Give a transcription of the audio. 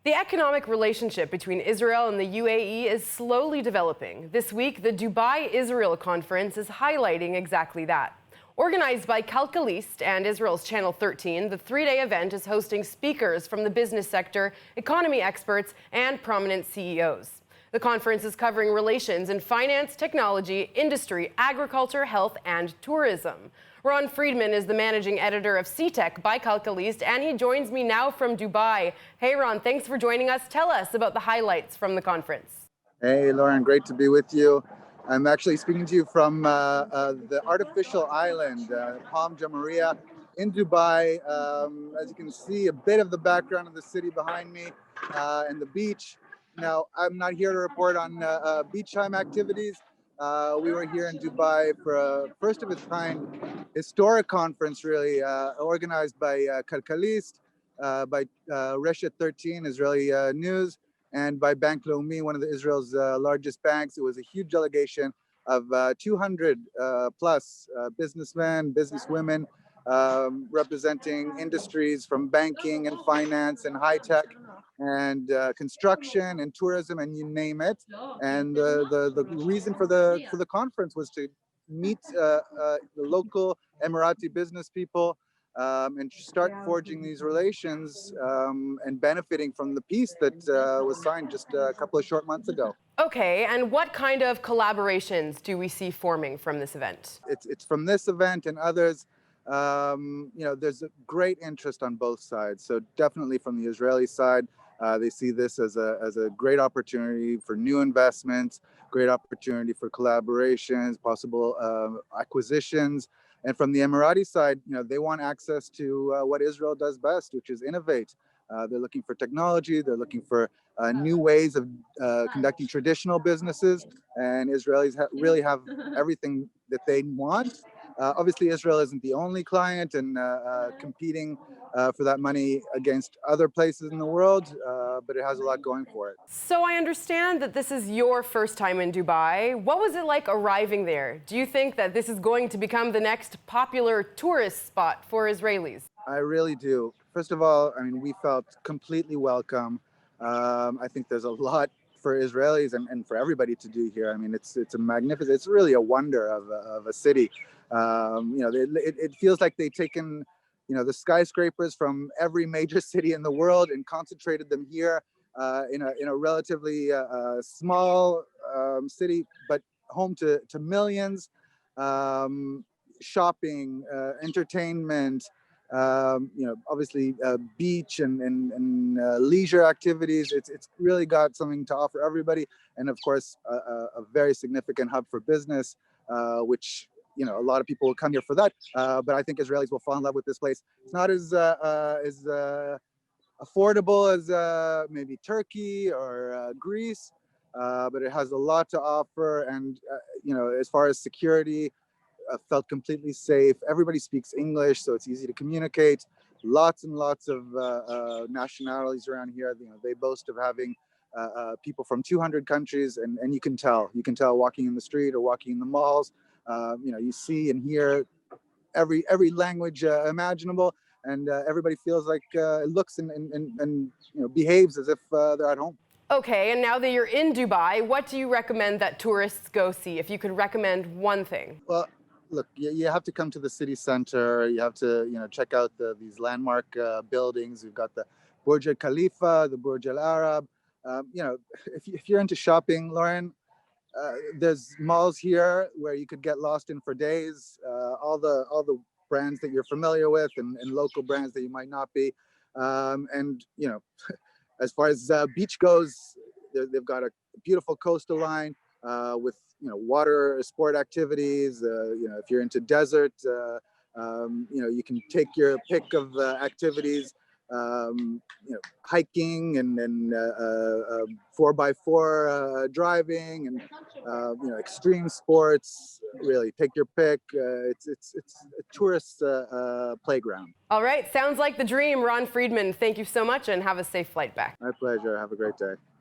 The economic relationship between Israel and the UAE is slowly developing. This week, the Dubai-Israel conference is highlighting exactly that. Organized by Calcalist and Israel's Channel 13, the three-day event is hosting speakers from the business sector, economy experts, and prominent CEOs. The conference is covering relations in finance, technology, industry, agriculture, health, and tourism. Ron Friedman is the managing editor of Ctech by Calcalist, and he joins me now from Dubai. Hey, Ron, thanks for joining us. Tell us about the highlights from the conference. Hey, Lauren, great to be with you. I'm actually speaking to you from the artificial island, Palm Jamaria in Dubai. As you can see, a bit of the background of the city behind me and the beach. Now, I'm not here to report on beach time activities. We were here in Dubai for a first of its kind historic conference, really, organized by Kalkalist, by Reshet 13, Israeli News, and by Bank Leumi, one of Israel's largest banks. It was a huge delegation of 200 plus businessmen, businesswomen, representing industries from banking and finance and high tech and construction and tourism, and you name it. And the reason for the conference was to meet the local Emirati business people and start forging these relations and benefiting from the peace that was signed just a couple of short months ago. Okay, and what kind of collaborations do we see forming from this event? It's from this event and others. There's a great interest on both sides. So definitely from the Israeli side, they see this as a great opportunity for new investments, great opportunity for collaborations, possible acquisitions. And from the Emirati side, they want access to what Israel does best, which is innovate. They're looking for technology. They're looking for new ways of conducting traditional businesses. And Israelis really have everything that they want. Obviously, Israel isn't the only client and competing for that money against other places in the world, but it has a lot going for it. So I understand that this is your first time in Dubai. What was it like arriving there? Do you think that this is going to become the next popular tourist spot for Israelis? I really do. First of all, I mean, we felt completely welcome. I think there's a lot for Israelis and for everybody to do here. I mean, it's a magnificent, it's really a wonder of a city. It feels like they've taken, the skyscrapers from every major city in the world and concentrated them here in a relatively small city, but home to millions. Shopping, entertainment, obviously beach and leisure activities. It's really got something to offer everybody, and of course a very significant hub for business, which a lot of people will come here for that. But I think Israelis will fall in love with this place. It's not as affordable as maybe Turkey or Greece, but it has a lot to offer. And as far as security, felt completely safe. Everybody speaks English, so it's easy to communicate. Lots and lots of nationalities around here. They boast of having people from 200 countries, and you can tell walking in the street or walking in the malls. You see and hear every language imaginable, and everybody feels like it looks and behaves as if they're at home. Okay, and now that you're in Dubai, what do you recommend that tourists go see, if you could recommend one thing? Well, look, you have to come to the city center. You have to, check out these landmark buildings. We've got the Burj Al Khalifa, the Burj Al Arab. If you're into shopping, Lauren, there's malls here where you could get lost in for days. All the brands that you're familiar with and local brands that you might not be. As far as beach goes, they've got a beautiful coastal line with water sport activities. If you're into desert, you can take your pick of activities. Hiking and 4x4 driving and extreme sports. Really, take your pick. It's a tourist playground. All right, sounds like the dream. Ron Friedman, thank you so much and have a safe flight back. My pleasure. Have a great day.